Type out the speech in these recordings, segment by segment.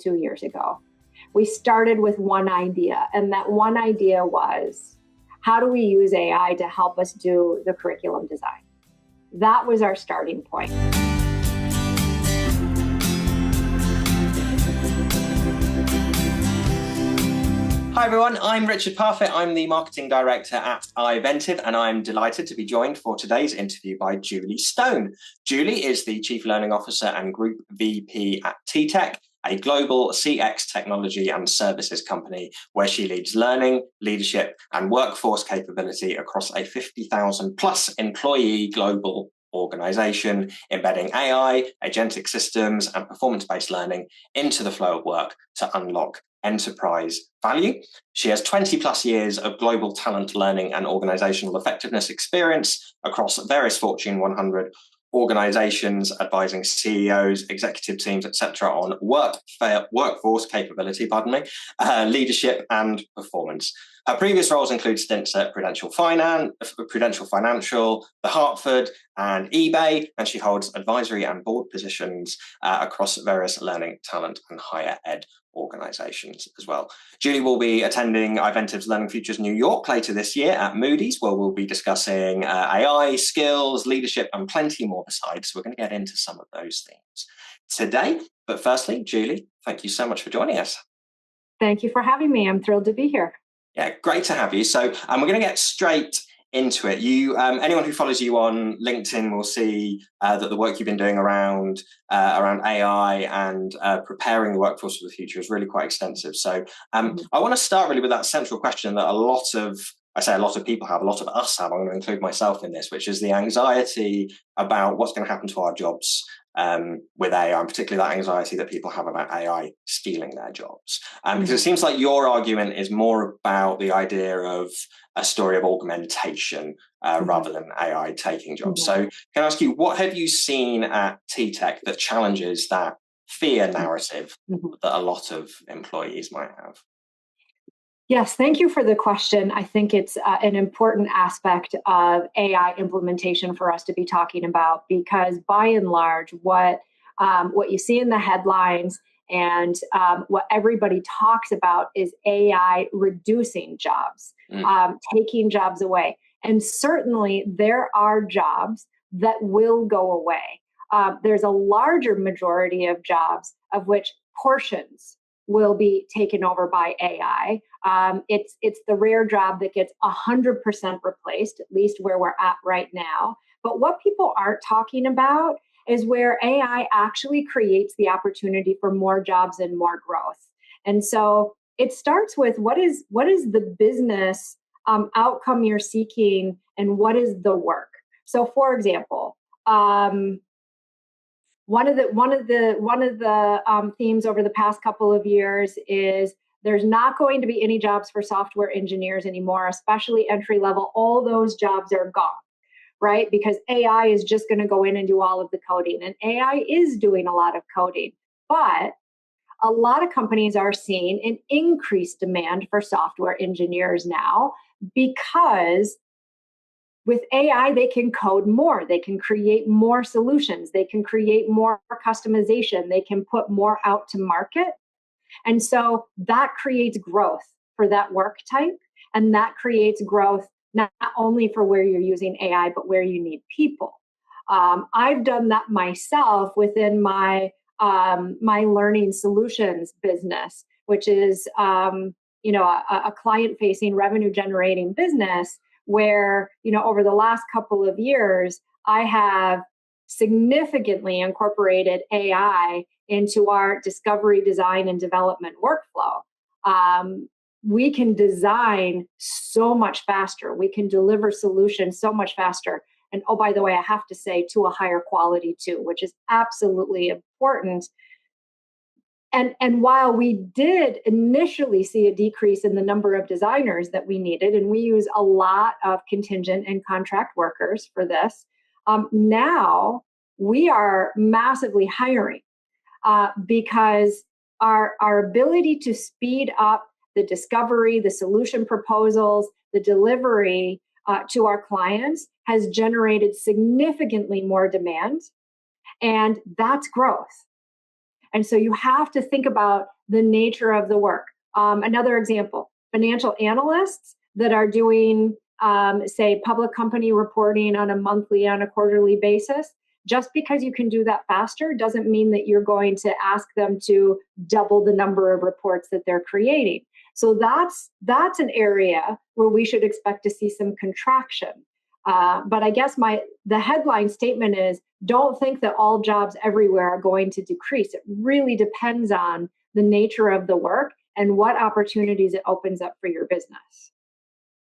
2 years ago. We started with one idea, and that one idea was, how do we use AI to help us do the curriculum design? That was our starting point. Hi everyone, I'm Richard Parfitt. I'm the Marketing Director at iVentive, and I'm delighted to be joined for today's interview by Julie Stone. Julie is the Chief Learning Officer and Group VP at TTEC, a global CX technology and services company where she leads learning, leadership, and workforce capability across a 50,000 plus employee global organization, embedding AI, agentic systems, and performance-based learning into the flow of work to unlock enterprise value. She has 20 plus years of global talent learning and organizational effectiveness experience across various Fortune 100 organizations, advising CEOs, executive teams, etc., on workforce capability, leadership and performance. Her previous roles include stints at Prudential Financial, The Hartford, and eBay, and she holds advisory and board positions across various learning, talent, and higher ed organizations as well. Julie will be attending iVentive's Learning Futures New York later this year at Moody's, where we'll be discussing AI, skills, leadership, and plenty more besides. So we're going to get into some of those themes today. But firstly, Julie, thank you so much for joining us. Thank you for having me. I'm thrilled to be here. Yeah, great to have you. So we're going to get straight into it. You, anyone who follows you on LinkedIn will see that the work you've been doing around AI and preparing the workforce for the future is really quite extensive. So I want to start really with that central question that a lot of people have, a lot of us have, I'm going to include myself in this, which is the anxiety about what's going to happen to our jobs with AI, and particularly that anxiety that people have about AI stealing their jobs. Because it seems like your argument is more about the idea of a story of augmentation rather than AI taking jobs. So can I ask you, what have you seen at TTEC that challenges that fear narrative that a lot of employees might have? Yes, thank you for the question. I think it's an important aspect of AI implementation for us to be talking about, because by and large, what you see in the headlines and what everybody talks about is AI reducing jobs, taking jobs away. And certainly there are jobs that will go away. There's a larger majority of jobs of which portions will be taken over by AI. It's the rare job that gets 100% replaced, at least where we're at right now. But what people aren't talking about is where AI actually creates the opportunity for more jobs and more growth. And so it starts with what is the business outcome you're seeking, and what is the work. So, for example, one of the themes over the past couple of years is there's not going to be any jobs for software engineers anymore, especially entry level. All those jobs are gone, right? Because AI is just going to go in and do all of the coding, and AI is doing a lot of coding. But a lot of companies are seeing an increased demand for software engineers now, because with AI, they can code more, they can create more solutions, they can create more customization, they can put more out to market. And so that creates growth for that work type, and that creates growth not only for where you're using AI, but where you need people. I've done that myself within my learning solutions business, which is a client-facing, revenue-generating business, where, over the last couple of years, I have significantly incorporated AI into our discovery, design, and development workflow. We can design so much faster. We can deliver solutions so much faster. And oh, by the way, I have to say, to a higher quality too, which is absolutely important. And while we did initially see a decrease in the number of designers that we needed, and we use a lot of contingent and contract workers for this, now we are massively hiring because our ability to speed up the discovery, the solution proposals, the delivery to our clients has generated significantly more demand, and that's growth. And so you have to think about the nature of the work. Another example, financial analysts that are doing, say, public company reporting on a monthly, on a quarterly basis. Just because you can do that faster doesn't mean that you're going to ask them to double the number of reports that they're creating. So that's an area where we should expect to see some contraction. But I guess the headline statement is, don't think that all jobs everywhere are going to decrease. It really depends on the nature of the work and what opportunities it opens up for your business.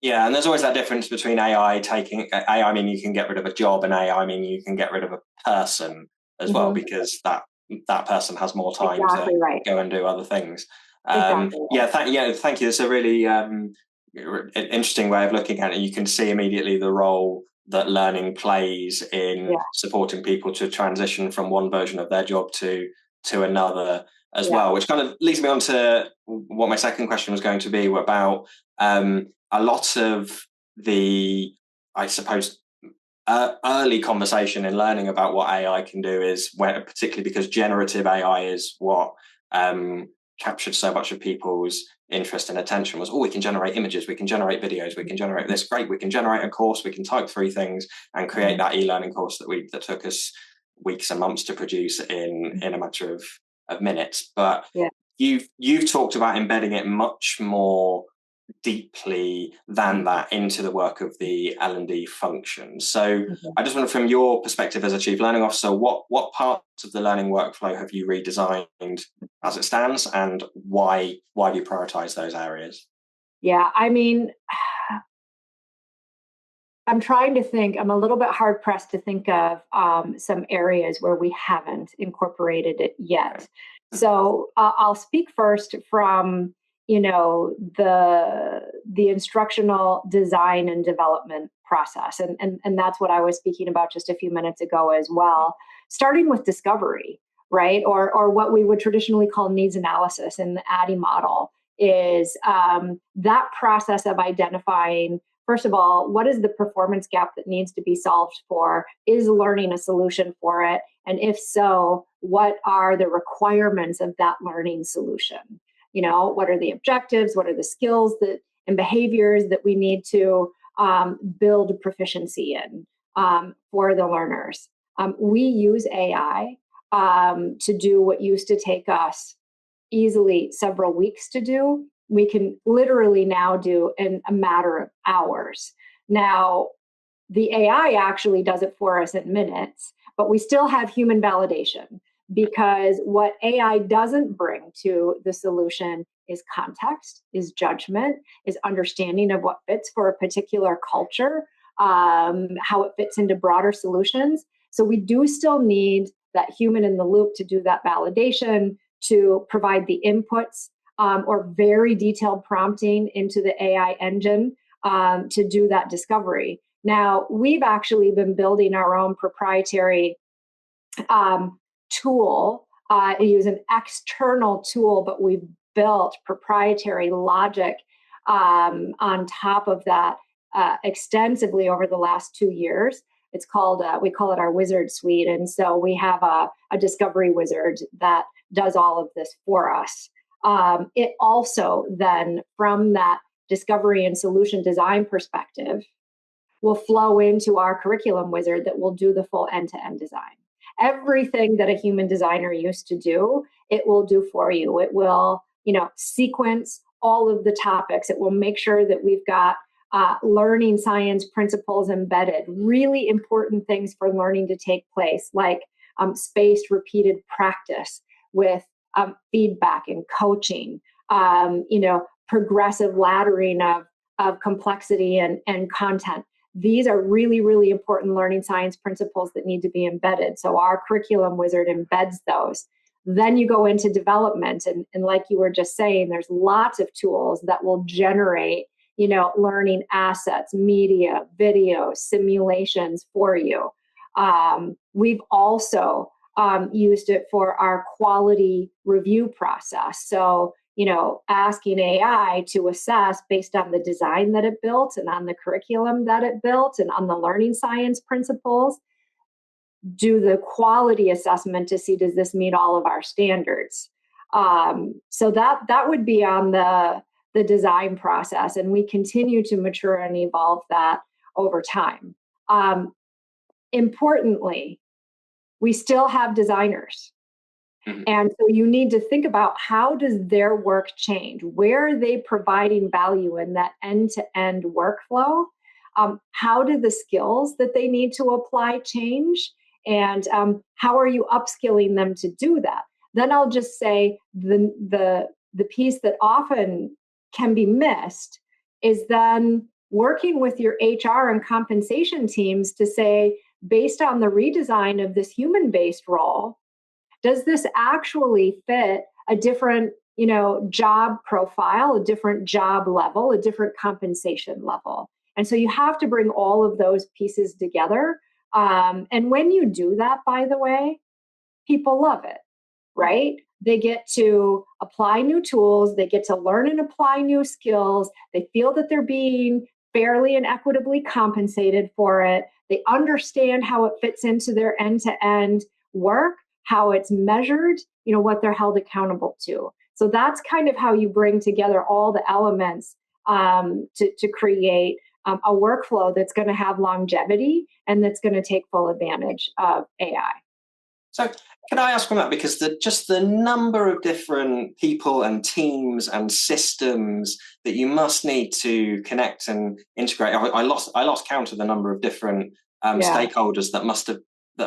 Yeah, and there's always that difference between AI mean you can get rid of a job, and AI mean you can get rid of a person as well, because that person has more time to go and do other things. Thank you. It's a really interesting way of looking at it. You can see immediately the role that learning plays in supporting people to transition from one version of their job to another as well, which kind of leads me on to what my second question was going to be about a lot of the, I suppose, early conversation in learning about what AI can do is particularly because generative AI is what captured so much of people's interest and attention was, we can generate images, we can generate videos, we can generate this, great, we can generate a course, we can type 3 things and create that e-learning course that took us weeks and months to produce in a matter of minutes. But you've talked about embedding it much more deeply than that into the work of the L&D function. So I just wonder, from your perspective as a Chief Learning Officer, what parts of the learning workflow have you redesigned as it stands, and why do you prioritize those areas? Yeah, I mean, I'm trying to think. I'm a little bit hard pressed to think of some areas where we haven't incorporated it yet. So I'll speak first from the instructional design and development process, and that's what I was speaking about just a few minutes ago as well. Starting with discovery, right, or what we would traditionally call needs analysis in the ADDIE model is that process of identifying, first of all, what is the performance gap that needs to be solved for? Is learning a solution for it? And if so, what are the requirements of that learning solution? What are the objectives? What are the skills and behaviors that we need to build proficiency in for the learners? We use AI to do what used to take us easily several weeks to do. We can literally now do in a matter of hours. Now, the AI actually does it for us in minutes, but we still have human validation, because what AI doesn't bring to the solution is context, is judgment, is understanding of what fits for a particular culture, how it fits into broader solutions. So we do still need that human in the loop to do that validation, to provide the inputs or very detailed prompting into the AI engine to do that discovery. Now, we've actually been building our own proprietary tool. Use an external tool, but we've built proprietary logic on top of that extensively over the last 2 years. It's called, we call it our wizard suite. And so we have a discovery wizard that does all of this for us. It also then, from that discovery and solution design perspective, will flow into our curriculum wizard that will do the full end-to-end design. Everything that a human designer used to do, it will do for you. It will, sequence all of the topics. It will make sure that we've got learning science principles embedded, really important things for learning to take place, like spaced repeated practice with feedback and coaching, progressive laddering of complexity and content. These are really, really important learning science principles that need to be embedded. So our curriculum wizard embeds those. Then you go into development. And like you were just saying, there's lots of tools that will generate, learning assets, media, videos, simulations for you. We've also used it for our quality review process. So, asking AI to assess based on the design that it built and on the curriculum that it built and on the learning science principles, do the quality assessment to see, does this meet all of our standards? So that would be on the design process, and we continue to mature and evolve that over time. Importantly, we still have designers. Mm-hmm. And so you need to think about, how does their work change? Where are they providing value in that end-to-end workflow? How do the skills that they need to apply change? And how are you upskilling them to do that? Then I'll just say the piece that often can be missed is then working with your HR and compensation teams to say, based on the redesign of this human-based role, does this actually fit a different, job profile, a different job level, a different compensation level? And so you have to bring all of those pieces together. And when you do that, by the way, people love it, right? They get to apply new tools, they get to learn and apply new skills, they feel that they're being fairly and equitably compensated for it, they understand how it fits into their end-to-end work, how it's measured, what they're held accountable to. So that's kind of how you bring together all the elements to create a workflow that's going to have longevity and that's going to take full advantage of AI. So can I ask on that, because just the number of different people and teams and systems that you must need to connect and integrate. I lost count of the number of different stakeholders that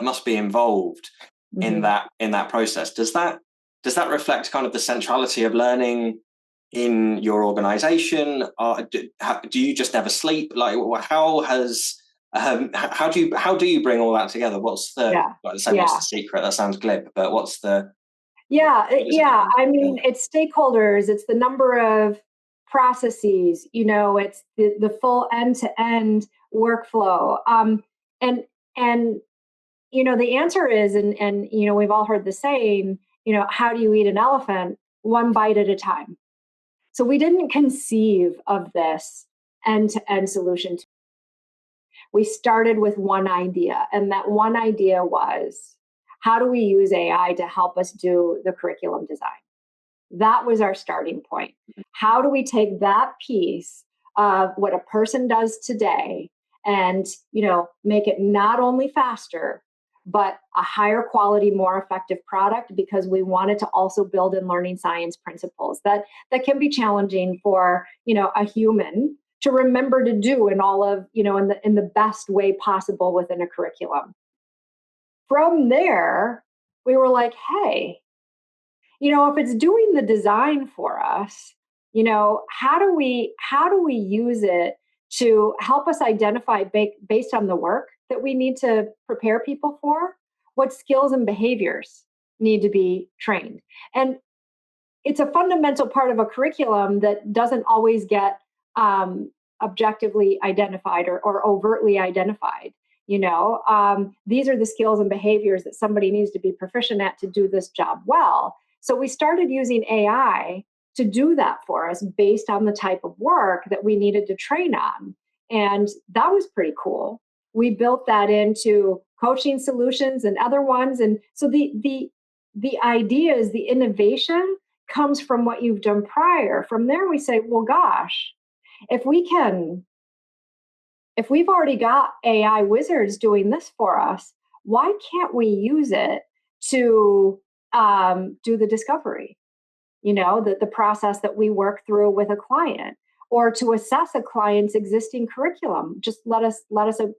must be involved in that process. Does that reflect kind of the centrality of learning in your organization? Do you just never sleep? Like, how do you bring all that together? What's what's the secret? That sounds glib, but what's the I mean, it's stakeholders, it's the number of processes, it's the full end-to-end workflow. And the answer is, and we've all heard the saying, how do you eat an elephant? One bite at a time. So we didn't conceive of this end-to-end solution. We started with one idea, and that one idea was, how do we use AI to help us do the curriculum design? That was our starting point. How do we take that piece of what a person does today and, make it not only faster, but a higher quality, more effective product, because we wanted to also build in learning science principles that can be challenging for, a human to remember to do in all of, in the best way possible within a curriculum. From there, we were like, hey, if it's doing the design for us, how do we use it to help us identify, based on the work that we need to prepare people for, what skills and behaviors need to be trained? And it's a fundamental part of a curriculum that doesn't always get objectively identified or overtly identified. These are the skills and behaviors that somebody needs to be proficient at to do this job well. So we started using AI to do that for us based on the type of work that we needed to train on. And that was pretty cool. We built that into coaching solutions and other ones. And so the ideas, the innovation comes from what you've done prior. From there, we say, well, gosh, if we've already got AI wizards doing this for us, why can't we use it to do the discovery? The process that we work through with a client, or to assess a client's existing curriculum. Just let us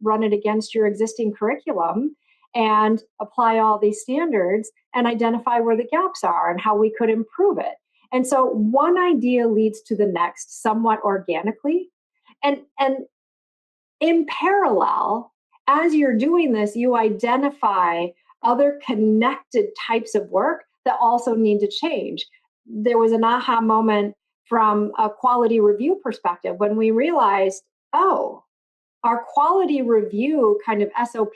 run it against your existing curriculum and apply all these standards and identify where the gaps are and how we could improve it. And so one idea leads to the next somewhat organically. And in parallel, as you're doing this, you identify other connected types of work that also need to change. There was an aha moment from a quality review perspective when we realized, our quality review kind of SOP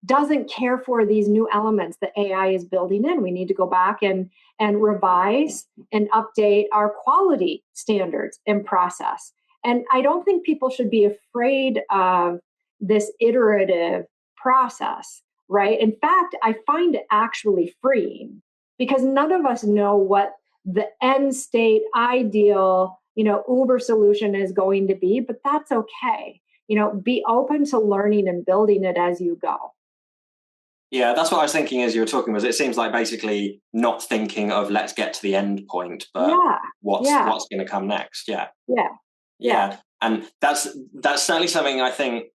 doesn't care for these new elements that AI is building in. We need to go back and revise and update our quality standards and process. And I don't think people should be afraid of this iterative process. right? In fact, I find it actually freeing because none of us know what the end state ideal, Uber solution is going to be, but that's okay. Be open to learning and building it as you go. Yeah, that's what I was thinking as you were talking. Was it seems like basically not thinking of let's get to the end point, but what's going to come next. Yeah, and that's certainly something I think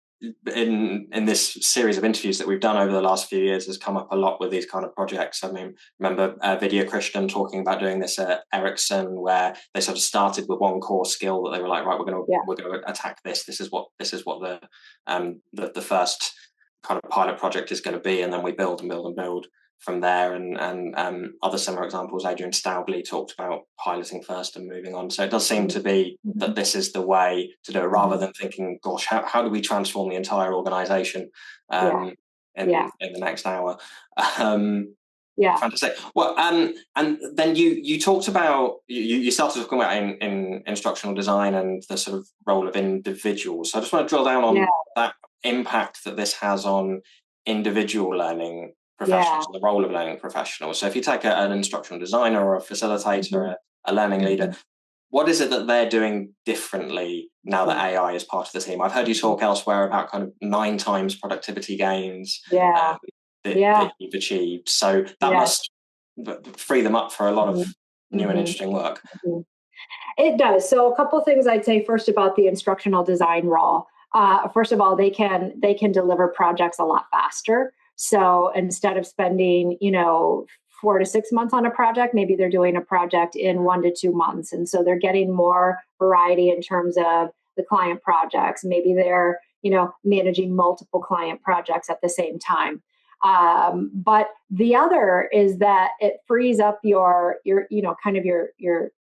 in this series of interviews that we've done over the last few years has come up a lot with these kind of projects. I mean, remember Vidya Krishnan talking about doing this at Ericsson, where they sort of started with one core skill that they were like, right, we're going to attack this. This is what the first kind of pilot project is going to be, and then we build and build and build from there. And other similar examples, Adrian Staubley talked about piloting first and moving on. So it does seem to be that this is the way to do it, rather than thinking, gosh, how do we transform the entire organization in the next hour? Fantastic. Well, and then you talked about, you started talking about in instructional design and the sort of role of individuals. So I just want to drill down on that impact that this has on individual learning professionals, the role of learning professionals. So if you take an instructional designer or a facilitator, a learning leader, what is it that they're doing differently now that AI is part of the team? I've heard you talk elsewhere about kind of 9 times productivity gains that you've achieved. So that must free them up for a lot of new and interesting work. It does. So a couple of things I'd say first about the instructional design role. First of all, they can deliver projects a lot faster. So instead of spending, 4 to 6 months on a project, maybe they're doing a project in 1 to 2 months. And so they're getting more variety in terms of the client projects. Maybe they're, managing multiple client projects at the same time. But the other is that it frees up your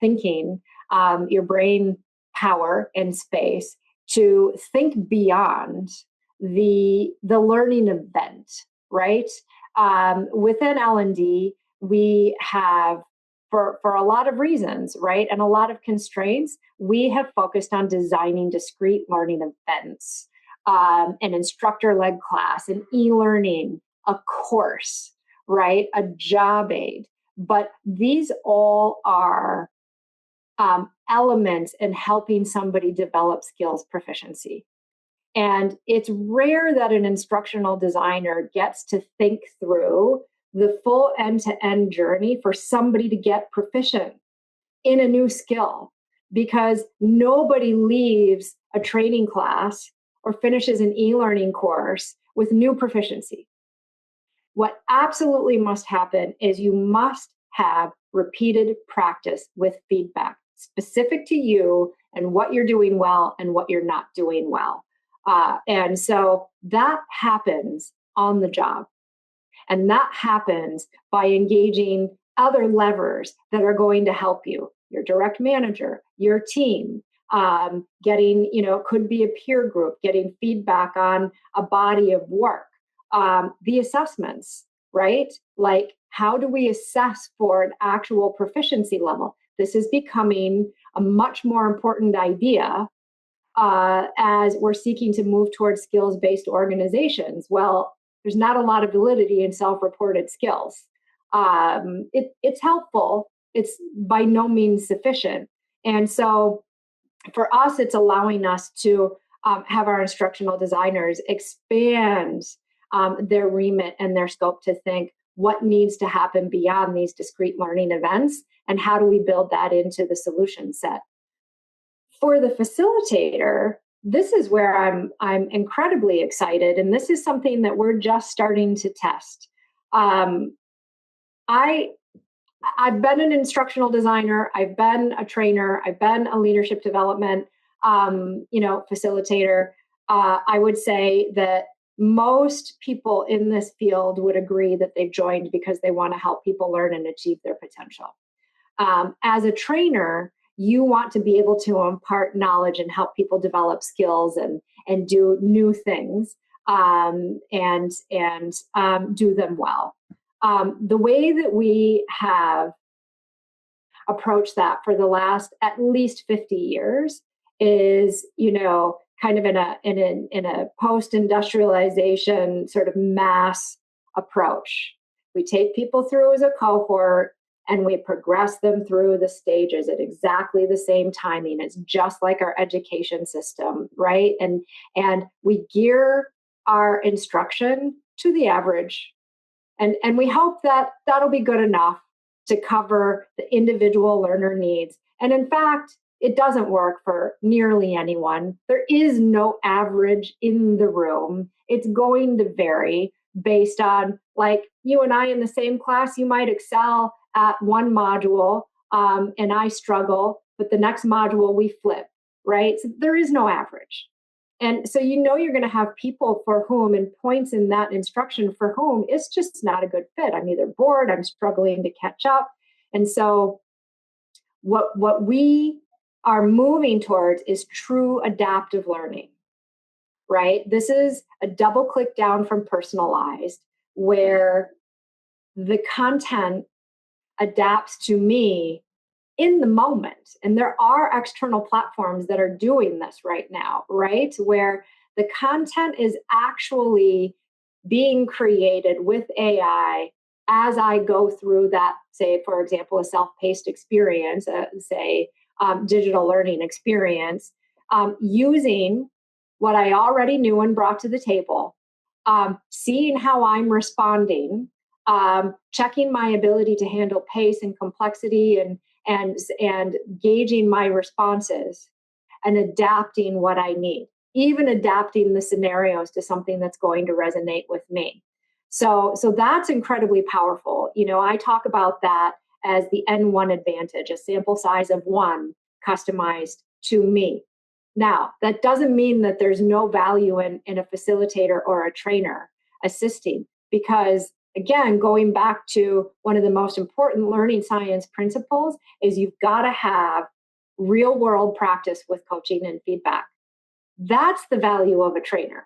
thinking, your brain power and space to think beyond the learning event, right? Within L&D, we have, for a lot of reasons, right, and a lot of constraints, we have focused on designing discrete learning events, an instructor-led class, an e-learning, a course, right, a job aid. But these all are elements in helping somebody develop skills proficiency. And it's rare that an instructional designer gets to think through the full end-to-end journey for somebody to get proficient in a new skill, because nobody leaves a training class or finishes an e-learning course with new proficiency. What absolutely must happen is you must have repeated practice with feedback specific to you and what you're doing well and what you're not doing well. And so that happens on the job. And that happens by engaging other levers that are going to help you, your direct manager, your team, getting, could be a peer group, getting feedback on a body of work, the assessments, right? Like, how do we assess for an actual proficiency level? This is becoming a much more important idea as we're seeking to move towards skills-based organizations. Well, there's not a lot of validity in self-reported skills. It's helpful. It's by no means sufficient. And so for us, it's allowing us to have our instructional designers expand their remit and their scope to think what needs to happen beyond these discrete learning events, and how do we build that into the solution set. For the facilitator, this is where I'm incredibly excited, and this is something that we're just starting to test. I've been an instructional designer, I've been a trainer, I've been a leadership development, facilitator. I would say that most people in this field would agree that they've joined because they want to help people learn and achieve their potential. As a trainer, you want to be able to impart knowledge and help people develop skills and do new things and do them well. The way that we have approached that for the last at least 50 years is, kind of in a post-industrialization sort of mass approach. We take people through as a cohort and we progress them through the stages at exactly the same timing. It's just like our education system, right? And we gear our instruction to the average. And we hope that that'll be good enough to cover the individual learner needs. And in fact, it doesn't work for nearly anyone. There is no average in the room. It's going to vary based on, like, you and I in the same class, you might excel at one module and I struggle, but the next module we flip, right? So there is no average. And so you're going to have people for whom, and points in that instruction for whom it's just not a good fit. I'm either bored, I'm struggling to catch up. And so what we are moving towards is true adaptive learning, right? This is a double click down from personalized, where the content adapts to me in the moment. And there are external platforms that are doing this right now, right? Where the content is actually being created with AI as I go through that, say, for example, a self-paced experience, digital learning experience, using what I already knew and brought to the table, seeing how I'm responding, checking my ability to handle pace and complexity and gauging my responses and adapting what I need, even adapting the scenarios to something that's going to resonate with me. So that's incredibly powerful. I talk about that as the N1 advantage, a sample size of one customized to me. Now, that doesn't mean that there's no value in a facilitator or a trainer assisting, because again, going back to one of the most important learning science principles is you've got to have real world practice with coaching and feedback. That's the value of a trainer,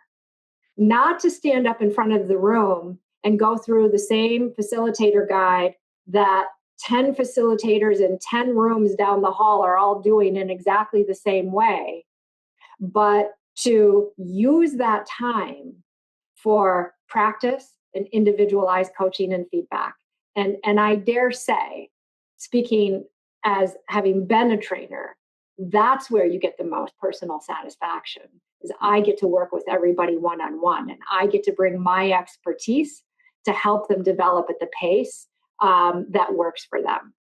not to stand up in front of the room and go through the same facilitator guide that 10 facilitators in 10 rooms down the hall are all doing in exactly the same way, but to use that time for practice and individualized coaching and feedback. And I dare say, speaking as having been a trainer, that's where you get the most personal satisfaction, is I get to work with everybody one-on-one, and I get to bring my expertise to help them develop at the pace that works for them.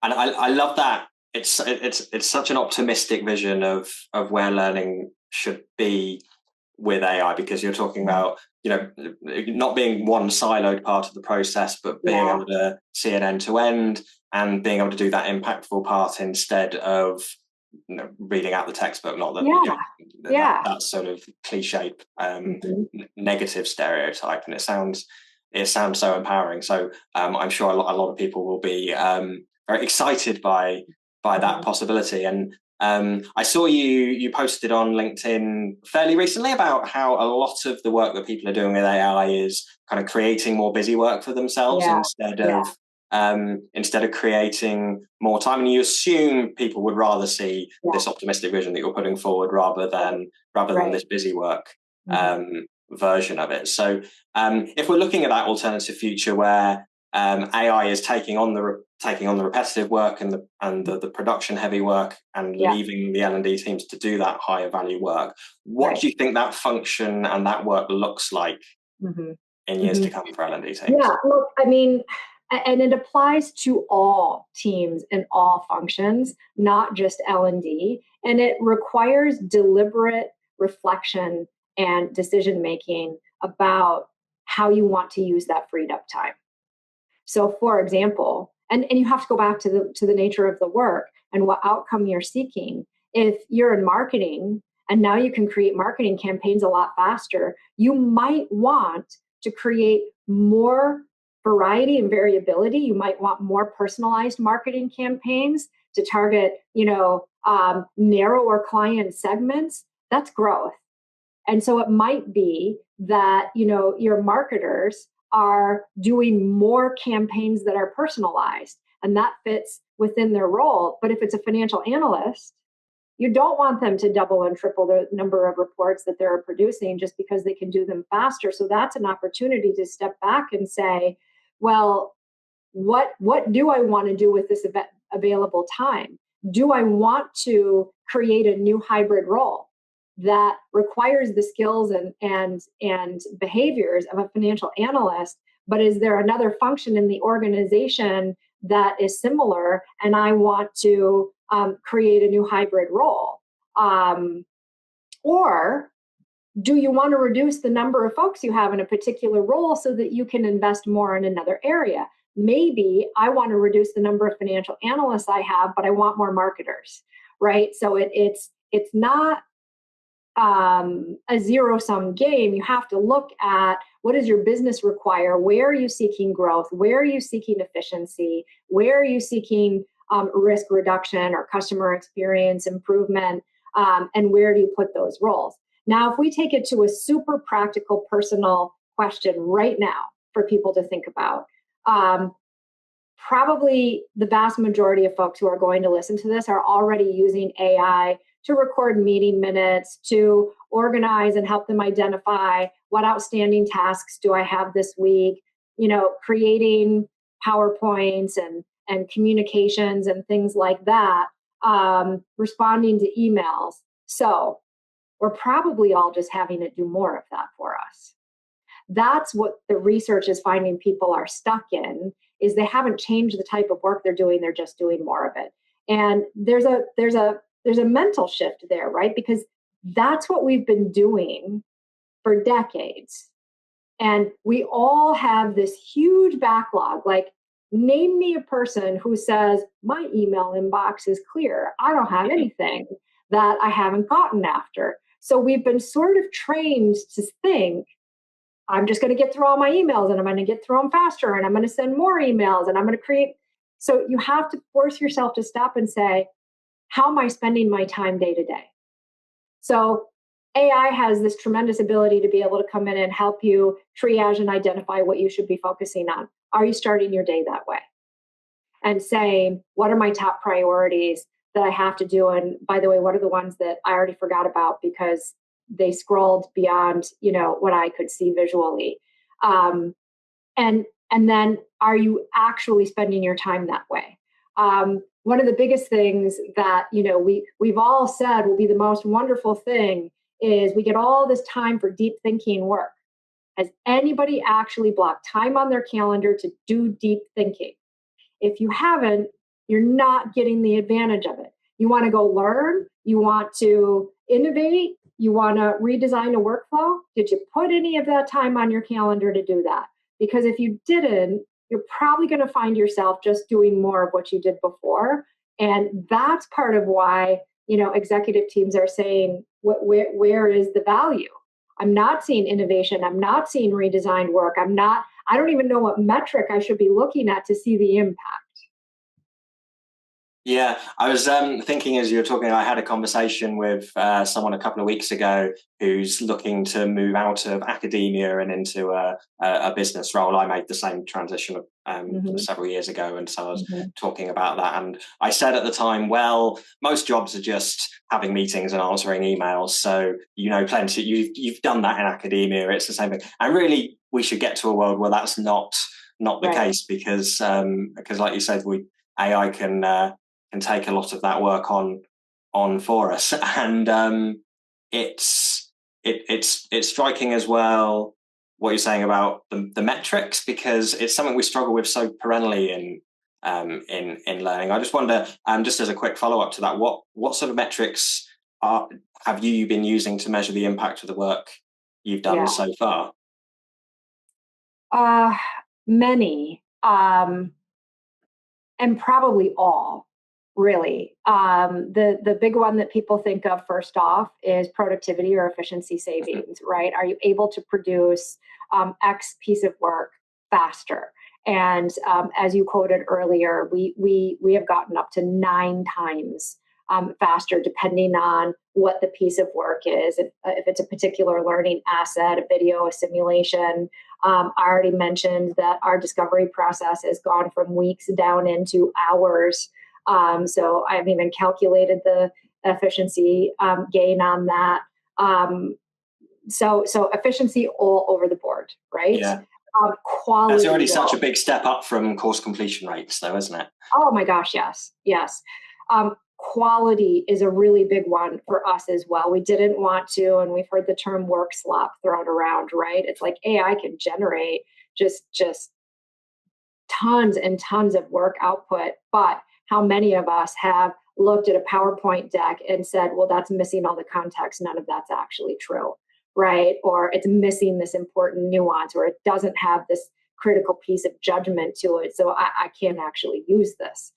And I love that. It's such an optimistic vision of where learning should be with AI, because you're talking about, not being one siloed part of the process, but being able to see it end to end and being able to do that impactful part instead of reading out the textbook. Not that that sort of cliched negative stereotype, and it sounds so empowering. So I'm sure a lot of people will be very excited by that possibility. And I saw you posted on LinkedIn fairly recently about how a lot of the work that people are doing with AI is kind of creating more busy work for themselves instead of creating more time. And you assume people would rather see this optimistic vision that you're putting forward rather than this busy work version of it. So if we're looking at that alternative future where AI is taking on the repetitive work and the production heavy work and leaving the L&D teams to do that higher value work, what do you think that function and that work looks like in years to come for L&D teams? Yeah, look, I mean, and it applies to all teams and all functions, not just L&D, and it requires deliberate reflection and decision making about how you want to use that freed up time. So, for example, and you have to go back to the nature of the work and what outcome you're seeking. If you're in marketing and now you can create marketing campaigns a lot faster, you might want to create more variety and variability. You might want more personalized marketing campaigns to target, narrower client segments. That's growth. And so it might be that, your marketers are doing more campaigns that are personalized, and that fits within their role. But if it's a financial analyst, You don't want them to double and triple the number of reports that they're producing just because they can do them faster. So that's an opportunity to step back and say, well, what do I want to do with this available time? Do I want to create a new hybrid role that requires the skills and behaviors of a financial analyst, but is there another function in the organization that is similar, and I want to create a new hybrid role? Or do you want to reduce the number of folks you have in a particular role so that you can invest more in another area? Maybe I want to reduce the number of financial analysts I have, but I want more marketers, right? So it's not a zero-sum game. You have to look at what does your business require? Where are you seeking growth? Where are you seeking efficiency? Where are you seeking risk reduction or customer experience improvement? And where do you put those roles? Now, if we take it to a super practical, personal question right now for people to think about, probably the vast majority of folks who are going to listen to this are already using AI to record meeting minutes, to organize and help them identify what outstanding tasks do I have this week, creating PowerPoints and communications and things like that, responding to emails. So we're probably all just having it do more of that for us. That's what the research is finding people are stuck in, is they haven't changed the type of work they're doing, they're just doing more of it. And there's a mental shift there, right? Because that's what we've been doing for decades. And we all have this huge backlog. Like, name me a person who says, my email inbox is clear. I don't have anything that I haven't gotten after. So we've been sort of trained to think, I'm just going to get through all my emails and I'm going to get through them faster and I'm going to send more emails and I'm going to create. So you have to force yourself to stop and say, how am I spending my time day to day? So AI has this tremendous ability to be able to come in and help you triage and identify what you should be focusing on. Are you starting your day that way? And saying, what are my top priorities that I have to do? And by the way, what are the ones that I already forgot about because they scrolled beyond, what I could see visually? And then, are you actually spending your time that way? One of the biggest things that we've all said will be the most wonderful thing is we get all this time for deep thinking work. Has anybody actually blocked time on their calendar to do deep thinking? If you haven't, you're not getting the advantage of it. You want to go learn, you want to innovate, you want to redesign a workflow. Did you put any of that time on your calendar to do that? Because if you didn't, you're probably going to find yourself just doing more of what you did before. And that's part of why, executive teams are saying, where is the value? I'm not seeing innovation. I'm not seeing redesigned work. I don't even know what metric I should be looking at to see the impact. Yeah, I was thinking as you were talking, I had a conversation with someone a couple of weeks ago who's looking to move out of academia and into a business role. I made the same transition several years ago, and so I was talking about that. And I said at the time, well, most jobs are just having meetings and answering emails. So, plenty. You've done that in academia. It's the same thing. And really, we should get to a world where that's not the case, because like you said, AI can take a lot of that work on for us, and it's striking as well what you're saying about the metrics, because it's something we struggle with so perennially in learning. I just wonder, just as a quick follow up to that, what sort of metrics have you been using to measure the impact of the work you've done so far? Many, and probably all. Really. The big one that people think of first off is productivity or efficiency savings, right? Are you able to produce X piece of work faster? And as you quoted earlier, we have gotten up to 9 times faster, depending on what the piece of work is. If it's a particular learning asset, a video, a simulation. I already mentioned that our discovery process has gone from weeks down into hours. So I've even calculated the efficiency gain on that. So efficiency all over the board, right? Yeah. Quality. That's already such a big step up from course completion rates, though, isn't it? Oh my gosh, yes. Quality is a really big one for us as well. We didn't want to, and we've heard the term work slop thrown around, right? It's like AI can generate just tons and tons of work output, but how many of us have looked at a PowerPoint deck and said, well, that's missing all the context. None of that's actually true, right? Or it's missing this important nuance, or it doesn't have this critical piece of judgment to it. So I can't actually use this.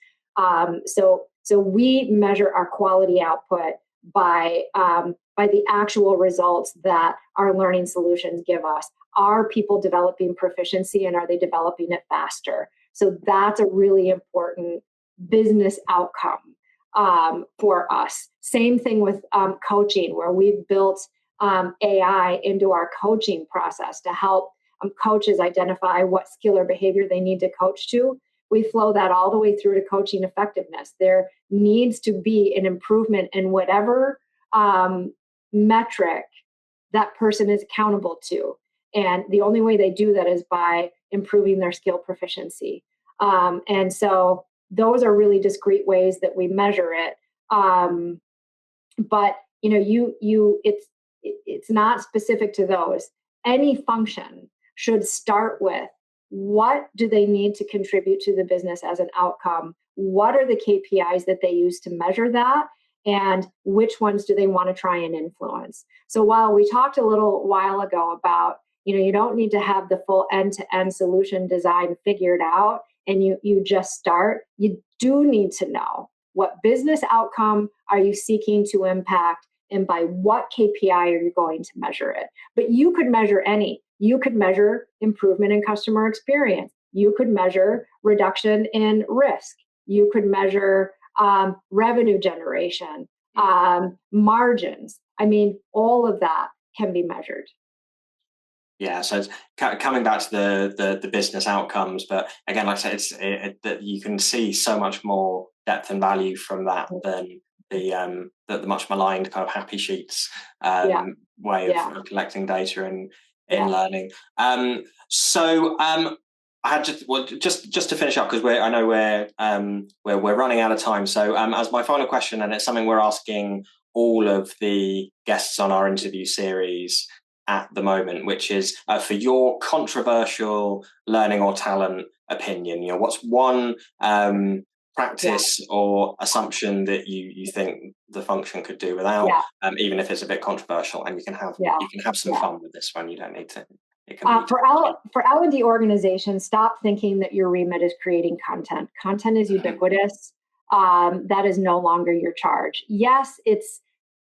So we measure our quality output by the actual results that our learning solutions give us. Are people developing proficiency, and are they developing it faster? So that's a really important business outcome for us. Same thing with coaching, where we've built AI into our coaching process to help coaches identify what skill or behavior they need to coach to. We flow that all the way through to coaching effectiveness. There needs to be an improvement in whatever metric that person is accountable to. And the only way they do that is by improving their skill proficiency. And so those are really discrete ways that we measure it. But it's not specific to those. Any function should start with, what do they need to contribute to the business as an outcome? What are the KPIs that they use to measure that? And which ones do they want to try and influence? So while we talked a little while ago about, you don't need to have the full end-to-end solution design figured out, and you just start, you do need to know, what business outcome are you seeking to impact, and by what KPI are you going to measure it? But you could measure any. You could measure improvement in customer experience. You could measure reduction in risk. You could measure revenue generation, margins. I mean, all of that can be measured. Yeah, so it's coming back to the business outcomes, but again, like I said, that you can see so much more depth and value from that than the much maligned kind of happy sheets way of collecting data in learning. So I had just to finish up, because I know we're running out of time. So as my final question, and it's something we're asking all of the guests on our interview series at the moment, which is for your controversial learning or talent opinion, what's one practice or assumption that you think the function could do without, even if it's a bit controversial, and you can have some fun with this one. You don't need to. For L&D organizations, stop thinking that your remit is creating content. Content is ubiquitous. That is no longer your charge. Yes, it's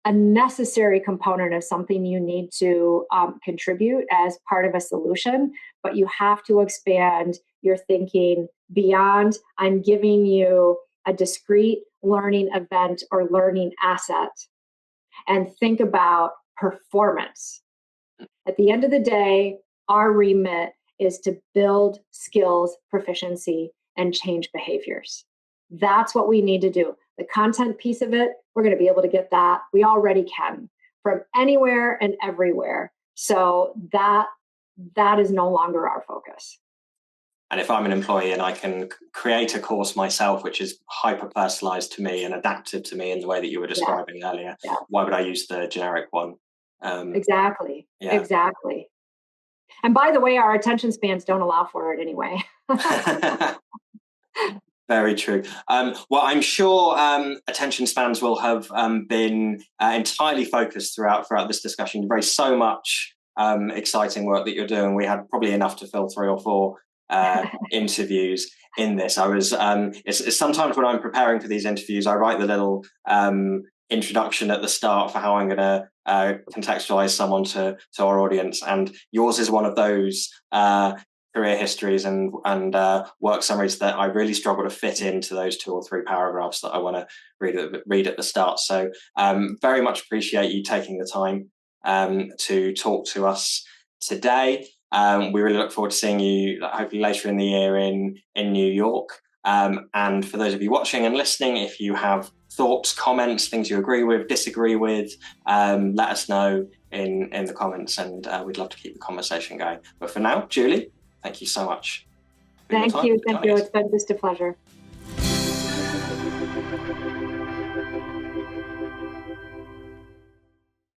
a necessary component of something you need to contribute as part of a solution, but you have to expand your thinking beyond, I'm giving you a discrete learning event or learning asset, and think about performance. At the end of the day, our remit is to build skills, proficiency, and change behaviors. That's what we need to do. The content piece of it, we're going to be able to get that. We already can, from anywhere and everywhere. So that is no longer our focus. And if I'm an employee and I can create a course myself, which is hyper-personalized to me and adaptive to me in the way that you were describing earlier, why would I use the generic one? Exactly. And by the way, our attention spans don't allow for it anyway. Very true. Well, I'm sure attention spans will have been entirely focused throughout this discussion. You've raised so much exciting work that you're doing. We had probably enough to fill 3 or 4 interviews in this. I was it's sometimes when I'm preparing for these interviews, I write the little introduction at the start for how I'm going to contextualize someone to our audience, and yours is one of those career histories and work summaries that I really struggle to fit into those 2 or 3 paragraphs that I want to read at the start. So very much appreciate you taking the time to talk to us today. We really look forward to seeing you hopefully later in the year in New York. And for those of you watching and listening, if you have thoughts, comments, things you agree with, disagree with, let us know in the comments, and we'd love to keep the conversation going. But for now, Julie, thank you so much. Thank you. It's been just a pleasure.